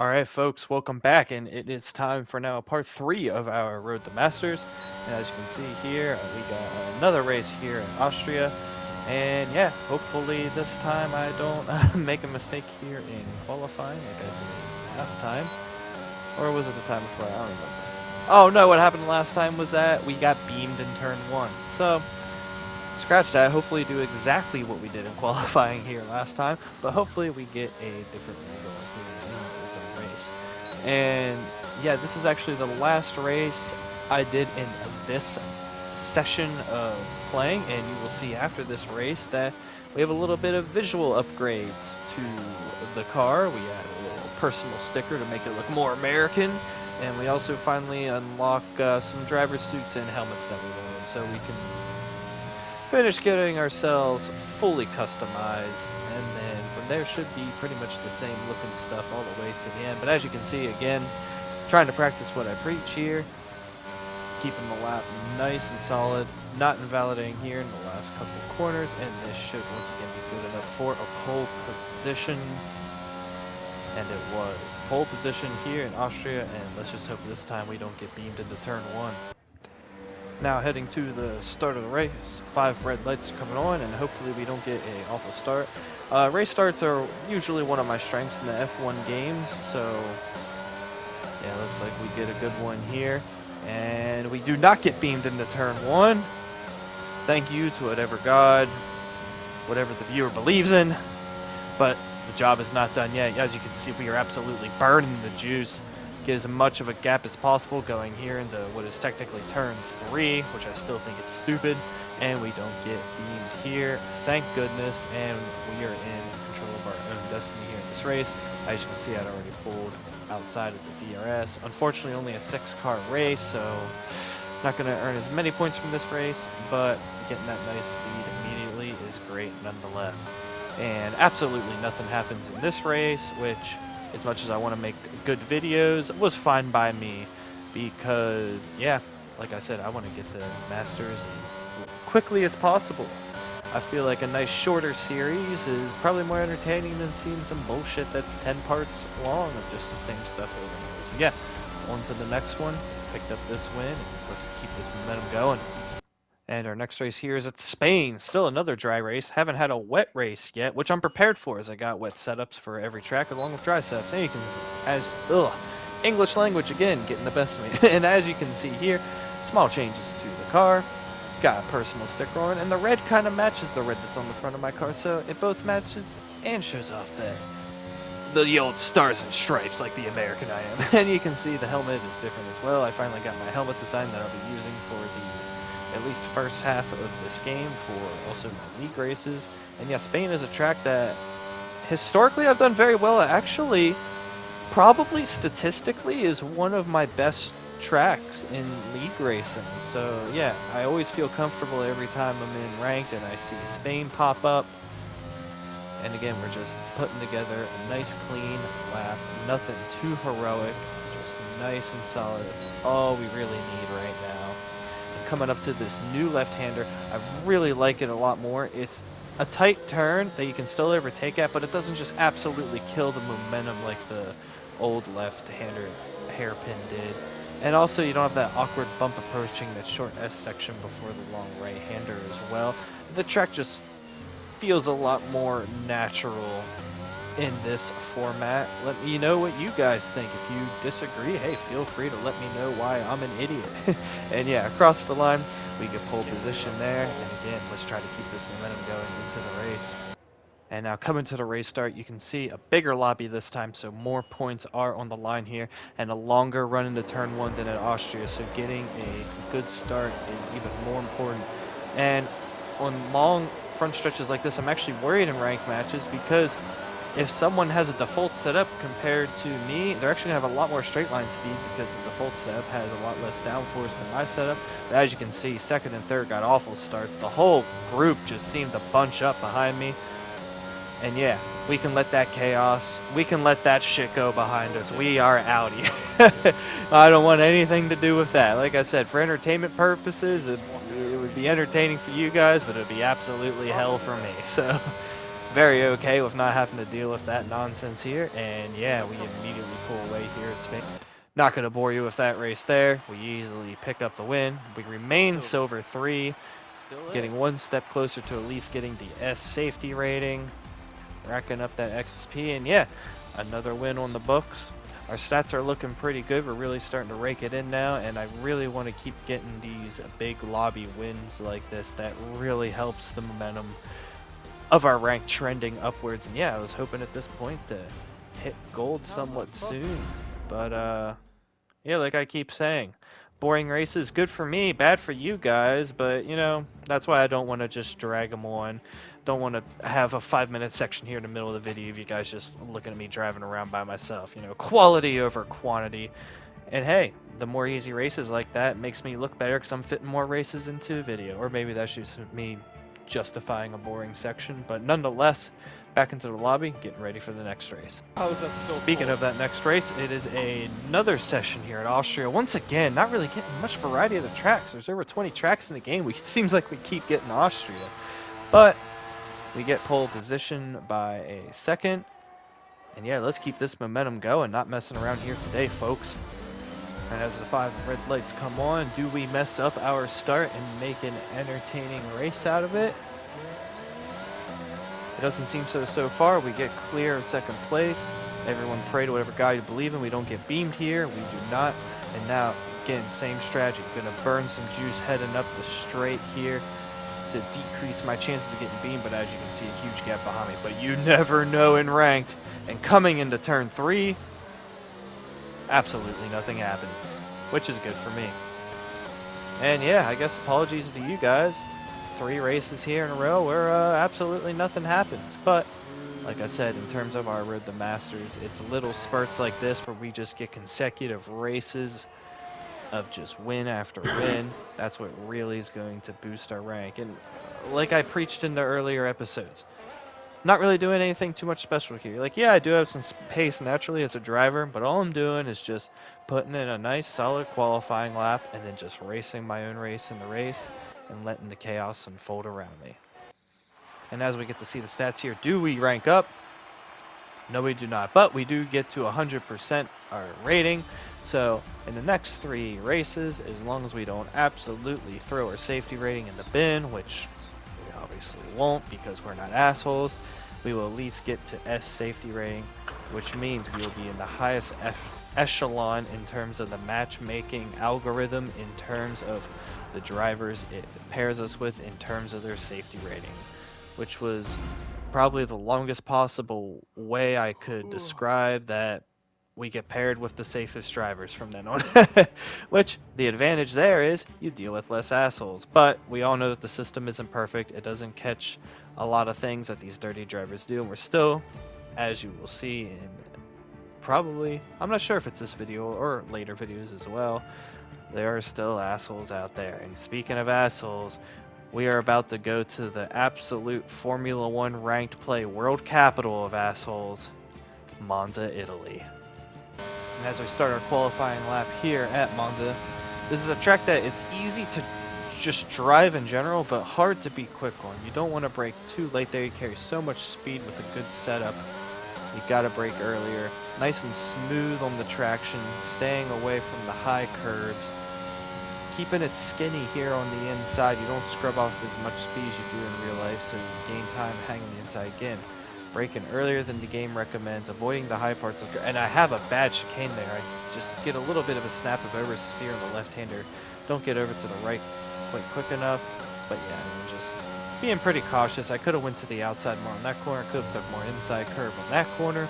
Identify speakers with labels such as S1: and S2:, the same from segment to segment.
S1: Alright, folks, welcome back, and it is time for now part 3 of our Road to Masters. And as you can see here, we got another race here in Austria. And yeah, hopefully this time I don't make a mistake here in qualifying like I did last time. Or was it the time before? I don't remember. Oh no, what happened last time was that we got beamed in turn 1. So, scratch that. Hopefully do exactly what we did in qualifying here last time, but hopefully we get a different result here in the race. And yeah, this is actually the last race I did in this session of playing, and you will see after this race that we have a little bit of visual upgrades to the car. We add a little personal sticker to make it look more American, and we also finally unlock some driver suits and helmets that we wanted, so we can finish getting ourselves fully customized, and then from there should be pretty much the same looking stuff all the way to the end. But as you can see, again, trying to practice what I preach here, keeping the lap nice and solid, not invalidating here in the last couple of corners, and this should once again be good enough for a pole position. And it was pole position here in Austria, and let's just hope this time we don't get beamed into turn 1. Now heading to the start of the race, 5 red lights coming on, and hopefully we don't get an awful start. Race starts are usually one of my strengths in the F1 games, so yeah, looks like we get a good one here. And we do not get beamed into turn 1. Thank you to whatever God, whatever the viewer believes in, but the job is not done yet. As you can see, we are absolutely burning the juice. Get as much of a gap as possible going here into what is technically turn 3, which I still think is stupid, and we don't get beamed here, thank goodness, and we are in control of our own destiny here in this race. As you can see, I'd already pulled outside of the DRS. Unfortunately, only a 6-car race, so not going to earn as many points from this race, but getting that nice lead immediately is great nonetheless. And absolutely nothing happens in this race, which, as much as I want to make good videos, was fine by me because, yeah, like I said, I want to get the Masters as quickly as possible. I feel like a nice shorter series is probably more entertaining than seeing some bullshit that's 10 parts long of just the same stuff over and over. So yeah, on to the next one. Picked up this win, and let's keep this momentum going. And our next race here is at Spain. Still another dry race. Haven't had a wet race yet, which I'm prepared for as I got wet setups for every track along with dry setups. And you can, English language again, getting the best of me. And as you can see here, small changes to the car. Got a personal sticker on, and the red kind of matches the red that's on the front of my car, so it both matches and shows off the old stars and stripes like the American I am. And you can see the helmet is different as well. I finally got my helmet design that I'll be using for the at least first half of this game for also my league races. And yeah, Spain is a track that historically I've done very well. Actually, probably statistically is one of my best tracks in league racing. So yeah, I always feel comfortable every time I'm in ranked and I see Spain pop up. And again, we're just putting together a nice clean lap, nothing too heroic, just nice and solid. That's all we really need right now. Coming up to this new left-hander, I really like it a lot more. It's a tight turn that you can still overtake at, but it doesn't just absolutely kill the momentum like the old left-hander hairpin did. And also, you don't have that awkward bump approaching that short S section before the long right-hander as well. The track just feels a lot more natural in this format. Let me know what you guys think. If you disagree, hey, feel free to let me know why I'm an idiot. And yeah, across the line, we get pole position there. And again, let's try to keep this momentum going into the race. And now coming to the race start, you can see a bigger lobby this time, so more points are on the line here, and a longer run into turn 1 than at Austria, so getting a good start is even more important. And on long front stretches like this, I'm actually worried in ranked matches because if someone has a default setup compared to me, they're actually going to have a lot more straight line speed because the default setup has a lot less downforce than my setup. But as you can see, second and third got awful starts. The whole group just seemed to bunch up behind me. And yeah, we can let that chaos, we can let that shit go behind us. We are out here. I don't want anything to do with that. Like I said, for entertainment purposes, it would be entertaining for you guys, but it would be absolutely hell for me. So very okay with not having to deal with that nonsense here. And yeah, we immediately pull away here at Spain. Not going to bore you with that race there. We easily pick up the win. We remain Silver 3, getting one step closer to at least getting the S safety rating, racking up that XP, and yeah, another win on the books. Our stats are looking pretty good. We're really starting to rake it in now, and I really want to keep getting these big lobby wins like this. That really helps the momentum of our rank trending upwards. And yeah, I was hoping at this point to hit gold somewhat soon, but yeah, like I keep saying, boring races, good for me, bad for you guys, but you know, that's why I don't want to just drag them on. Don't want to have a 5-minute section here in the middle of the video of you guys just looking at me driving around by myself. You know, quality over quantity. And hey, the more easy races like that makes me look better because I'm fitting more races into a video. Or maybe that's just me justifying a boring section, but nonetheless, back into the lobby, getting ready for the next race. Speaking of that next race, it is another session here at Austria. Once again, not really getting much variety of the tracks. There's over 20 tracks in the game. It seems like we keep getting Austria. But we get pole position by a second. And yeah, let's keep this momentum going, not messing around here today, folks. And as the 5 red lights come on, do we mess up our start and make an entertaining race out of it? It doesn't seem so far. We get clear of second place. Everyone pray to whatever God you believe in. We don't get beamed here. We do not. And now, again, same strategy. Gonna burn some juice heading up the straight here to decrease my chances of getting beamed, but as you can see, a huge gap behind me. But you never know in ranked. And coming into turn 3, absolutely nothing happens, which is good for me. And yeah, I guess apologies to you guys. 3 races here in a row where absolutely nothing happens. But like I said, in terms of our Road to Masters, it's little spurts like this where we just get consecutive races of just win after win. That's what really is going to boost our rank. And like I preached in the earlier episodes, not really doing anything too much special here. Like, yeah, I do have some pace naturally as a driver, but all I'm doing is just putting in a nice, solid qualifying lap and then just racing my own race in the race and letting the chaos unfold around me. And as we get to see the stats here, do we rank up? No, we do not, but we do get to 100% our rating. So in the next 3 races, as long as we don't absolutely throw our safety rating in the bin, which we obviously won't because we're not assholes, we will at least get to S safety rating, which means we will be in the highest echelon in terms of the matchmaking algorithm, in terms of the drivers it pairs us with, in terms of their safety rating, which was probably the longest possible way I could describe that we get paired with the safest drivers from then on. Which, the advantage there is, you deal with less assholes. But we all know that the system isn't perfect. It doesn't catch a lot of things that these dirty drivers do. And we're still, as you will see in probably, I'm not sure if it's this video or later videos as well, there are still assholes out there. And speaking of assholes, we are about to go to the absolute Formula 1 ranked play world capital of assholes, Monza, Italy. And as we start our qualifying lap here at Monza, this is a track that it's easy to just drive in general, but hard to be quick on. You don't want to brake too late there. You carry so much speed with a good setup. You got to brake earlier. Nice and smooth on the traction, staying away from the high curves. Keeping it skinny here on the inside. You don't scrub off as much speed as you do in real life, so you gain time hanging the inside again. Braking earlier than the game recommends, avoiding the high parts of the... And I have a bad chicane there. I just get a little bit of a snap of oversteer on the left-hander. Don't get over to the right quite quick enough. But yeah, I mean, just being pretty cautious. I could have went to the outside more on that corner. Could have took more inside curve on that corner.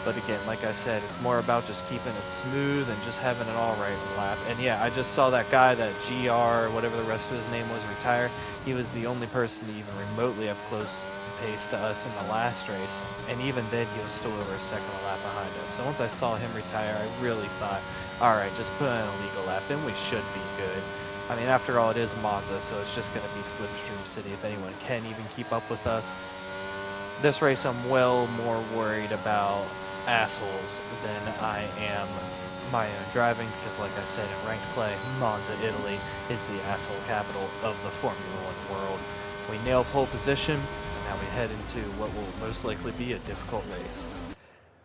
S1: But again, like I said, it's more about just keeping it smooth and just having an all-right lap. And yeah, I just saw that guy, that GR, whatever the rest of his name was, retire. He was the only person to even remotely have close pace to us in the last race. And even then, he was still over a second a lap behind us. So once I saw him retire, I really thought, all right, just put in a legal lap, and we should be good. I mean, after all, it is Monza, so it's just going to be Slipstream City if anyone can even keep up with us. This race, I'm well more worried about assholes than I am my own driving, because like I said, in ranked play, Monza, Italy is the asshole capital of the Formula 1 world. We nail pole position, now we head into what will most likely be a difficult race.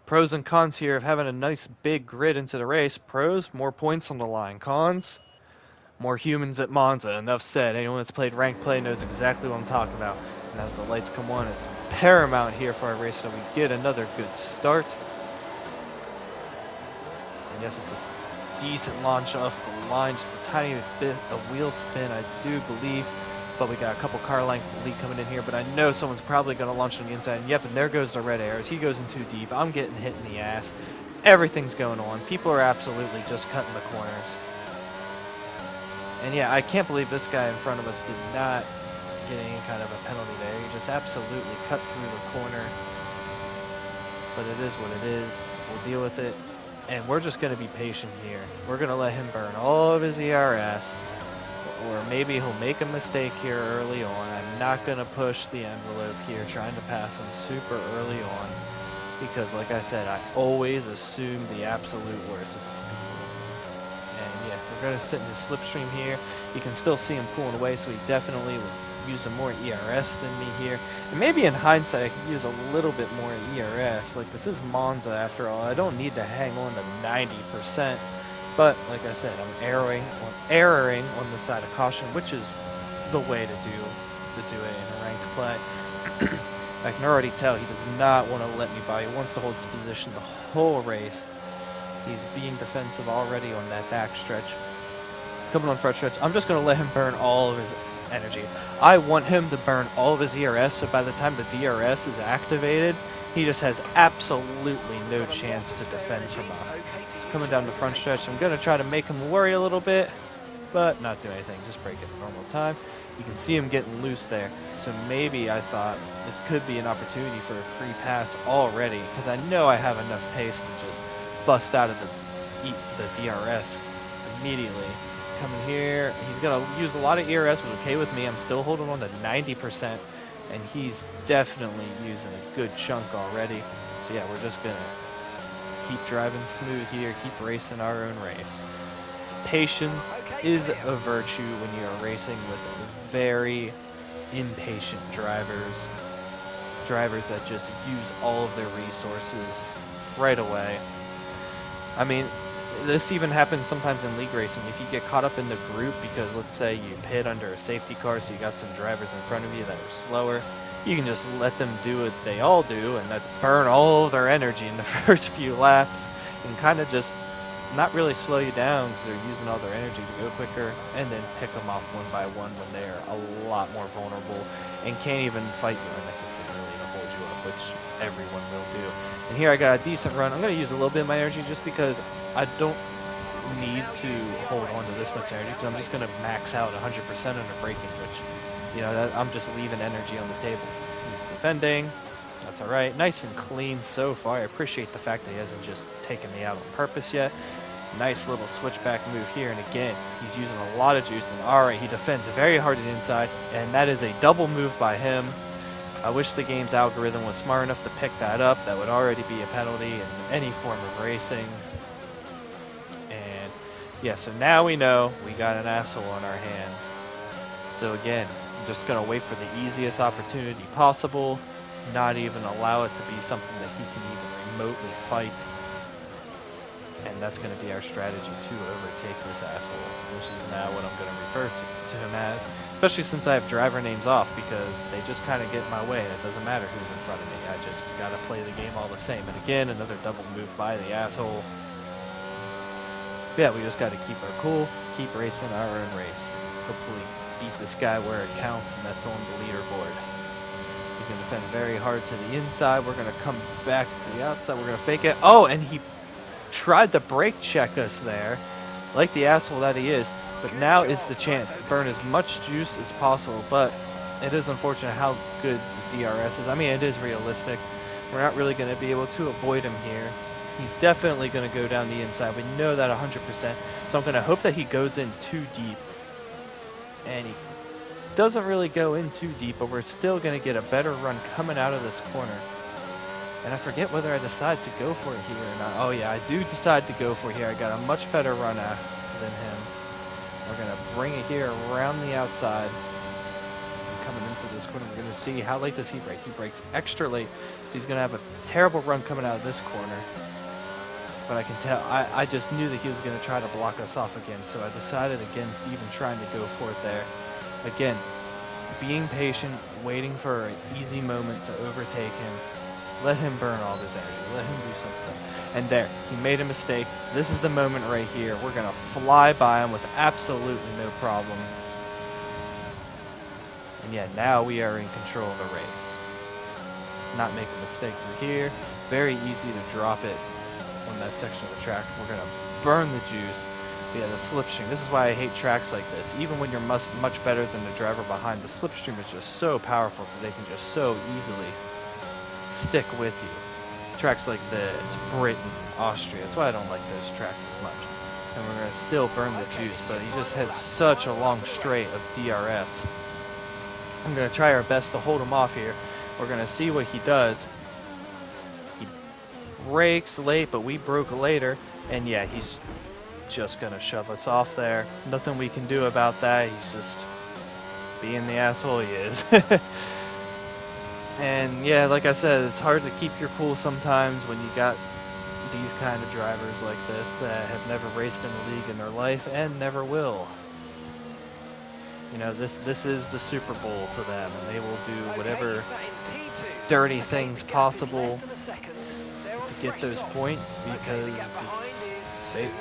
S1: Pros and cons here of having a nice big grid into the race. Pros, more points on the line. Cons, more humans at Monza. Enough said. Anyone that's played ranked play knows exactly what I'm talking about. And as the lights come on, it's paramount here for our race that we get another good start. And yes, it's a decent launch off the line, just a tiny bit of wheel spin, I do believe. But we got a couple car length lead coming in here, but I know someone's probably going to launch on the inside. And yep, and there goes the red arrows. He goes in too deep. I'm getting hit in the ass. Everything's going on. People are absolutely just cutting the corners. And yeah, I can't believe this guy in front of us did not get any kind of a penalty there. He just absolutely cut through the corner. But it is what it is. We'll deal with it. And we're just going to be patient here. We're going to let him burn all of his ERS. Or maybe he'll make a mistake here early on. I'm not going to push the envelope here, trying to pass him super early on. Because, like I said, I always assume the absolute worst of these people. And yeah, we're going to sit in his slipstream here. You can still see him pulling away, so he definitely was using more ERS than me here. And maybe in hindsight, I could use a little bit more ERS. Like, this is Monza after all. I don't need to hang on to 90%. But, like I said, I'm erring on the side of caution, which is the way to do it in a ranked play. I can already tell he does not want to let me by. He wants to hold his position the whole race. He's being defensive already on that back stretch. Coming on front stretch, I'm just going to let him burn all of his energy. I want him to burn all of his ERS, so by the time the DRS is activated, he just has absolutely no chance to defend from us. Coming down the front stretch, I'm going to try to make him worry a little bit, but not do anything, just break it normal time. You can see him getting loose there, so maybe I thought this could be an opportunity for a free pass already, because I know I have enough pace to just bust out of the DRS immediately. Coming here, he's going to use a lot of ERS, which is okay with me. I'm still holding on to 90%, and he's definitely using a good chunk already. So yeah, we're just going to keep driving smooth here, keep racing our own race. Patience is a virtue when you are racing with very impatient drivers. Drivers that just use all of their resources right away. I mean, this even happens sometimes in league racing. If you get caught up in the group because, let's say, you pit under a safety car, so you got some drivers in front of you that are slower, you can just let them do what they all do, and that's burn all of their energy in the first few laps and kind of just not really slow you down because they're using all their energy to go quicker, and then pick them off one by one when they're a lot more vulnerable and can't even fight you unnecessarily to hold you up, which everyone will do. And here I got a decent run. I'm going to use a little bit of my energy just because I don't need to hold on to this much energy, because I'm just going to max out 100% under braking, which, you know, I'm just leaving energy on the table. He's defending. That's all right. Nice and clean so far. I appreciate the fact that he hasn't just taken me out on purpose yet. Nice little switchback move here, and again, he's using a lot of juice, and all right, he defends very hard to the inside, and that is a double move by him. I wish the game's algorithm was smart enough to pick that up. That would already be a penalty in any form of racing. And yeah, so now we know we got an asshole on our hands. So again, I'm just going to wait for the easiest opportunity possible, not even allow it to be something that he can even remotely fight. And that's going to be our strategy to overtake this asshole, which is now what I'm going to refer to him as, especially since I have driver names off, because they just kind of get in my way, and it doesn't matter who's in front of me. I just got to play the game all the same. And again, another double move by the asshole. Yeah, we just got to keep our cool, keep racing our own race. Hopefully beat this guy where it counts, and that's on the leaderboard. He's going to defend very hard to the inside. We're going to come back to the outside. We're going to fake it. Oh, and he tried to brake check us there, like the asshole that he is. But now is the chance. Burn as much juice as possible, but it is unfortunate how good the DRS is. I mean, it is realistic. We're not really going to be able to avoid him here. He's definitely going to go down the inside. We know that 100%. So I'm going to hope that he goes in too deep. And he doesn't really go in too deep, but we're still going to get a better run coming out of this corner. And I forget whether I decide to go for it here or not. Oh yeah, I do decide to go for it here. I got a much better run than him. We're going to bring it here around the outside. I'm coming in into this corner. We're going to see how late does he brake. He brakes extra late, so he's going to have a terrible run coming out of this corner. But I can tell, I just knew that he was going to try to block us off again, so I decided against even trying to go for it there. Again, being patient, waiting for an easy moment to overtake him. Let him burn all of his energy. Let him do something. And there, he made a mistake. This is the moment right here. We're going to fly by him with absolutely no problem. And yeah, now we are in control of the race. Not make a mistake through here. Very easy to drop it on that section of the track. We're going to burn the juice. Yeah, the slipstream. This is why I hate tracks like this. Even when you're much better than the driver behind, the slipstream is just so powerful that they can just so easily stick with you. Tracks like this, Britain, Austria. That's why I don't like those tracks as much. And we're going to still burn the juice, but he just has such a long straight of DRS. I'm going to try our best to hold him off here. We're going to see what he does. He brakes late, but we broke later. And yeah, he's just going to shove us off there. Nothing we can do about that. He's just being the asshole he is. And yeah, like I said, it's hard to keep your cool sometimes when you got these kind of drivers like this that have never raced in a league in their life and never will. You know, this is the Super Bowl to them, and they will do whatever dirty things possible to get those points because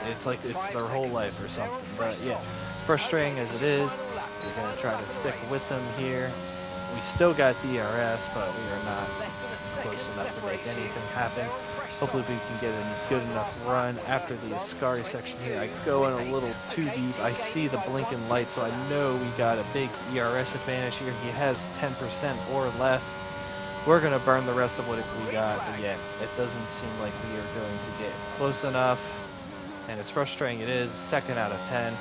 S1: it's like it's their whole life or something. But yeah, frustrating as it is, we're going to try to stick with them here. We still got DRS, but we are not close enough to make anything happen. Hopefully we can get a good enough run after the Ascari section here. I go in a little too deep. I see the blinking light, so I know we got a big ERS advantage here. He has 10% or less. We're going to burn the rest of what we got, but yeah, it doesn't seem like we are going to get close enough. And as frustrating it is, 2nd out of 10,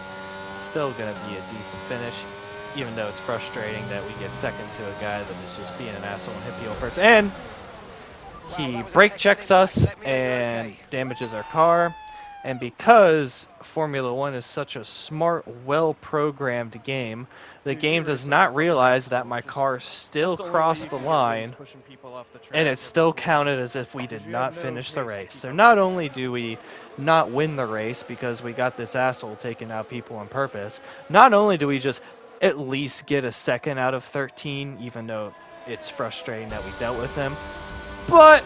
S1: still going to be a decent finish. Even though it's frustrating that we get second to a guy that is just being an asshole and hit people first. And he brake checks us and damages our car. And because Formula One is such a smart, well-programmed game, the game does not realize that my car still crossed the line, and it's still counted as if we did not finish the race. So not only do we not win the race because we got this asshole taking out people on purpose, not only do we just at least get a 2nd out of 13, even though it's frustrating that we dealt with him, but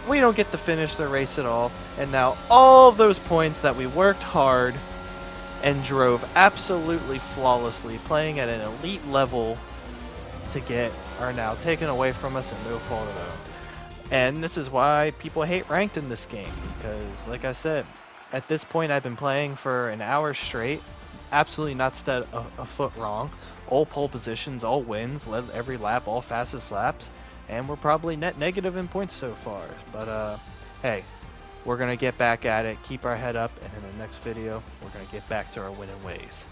S1: we don't get to finish the race at all. And now all of those points that we worked hard and drove absolutely flawlessly, playing at an elite level to get, are now taken away from us and no fault of our own. And this is why people hate ranked in this game, because like I said, at this point I've been playing for an hour straight, absolutely not stepped a foot wrong. All pole positions, all wins, led every lap, all fastest laps, and we're probably net negative in points so far. But hey, we're going to get back at it, keep our head up, and in the next video, we're going to get back to our winning ways.